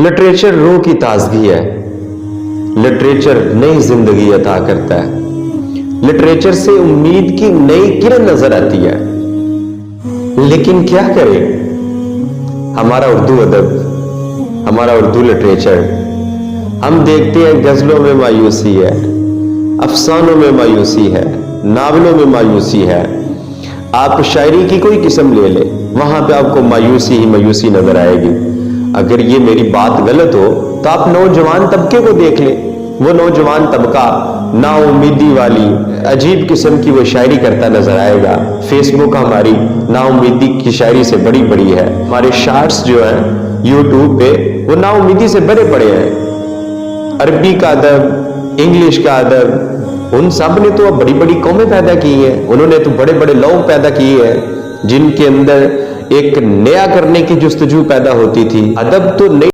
Literature रूह की ताजगी है, लिटरेचर नई जिंदगी अता करता है, लिटरेचर से उम्मीद की नई किरण नजर आती है। लेकिन क्या करें, हमारा उर्दू अदब, हमारा उर्दू लिटरेचर, हम देखते हैं गजलों में मायूसी है, अफसानों में मायूसी है, नावलों में मायूसी है। आप शायरी की कोई किस्म ले लें, वहां पे आपको मायूसी ही मायूसी नजर आएगी। अगर ये मेरी बात गलत हो तो आप नौजवान तबके को देख लें। वो नौजवान तबका ना उम्मीदी वाली अजीब किस्म की वो शायरी करता नजर आएगा। फेसबुक हमारी ना उम्मीदी की शायरी से बड़ी बड़ी है। हमारे शार्ट्स जो हैं यूट्यूब पे वो ना उम्मीदी से बड़े बड़े हैं। अरबी का अदब, इंग्लिश का अदब, उन सब ने तो बड़ी बड़ी कौमें पैदा की हैं। उन्होंने तो बड़े बड़े लोग पैदा किए हैं जिनके अंदर एक नया करने की जुस्तजू पैदा होती थी। अदब तो नहीं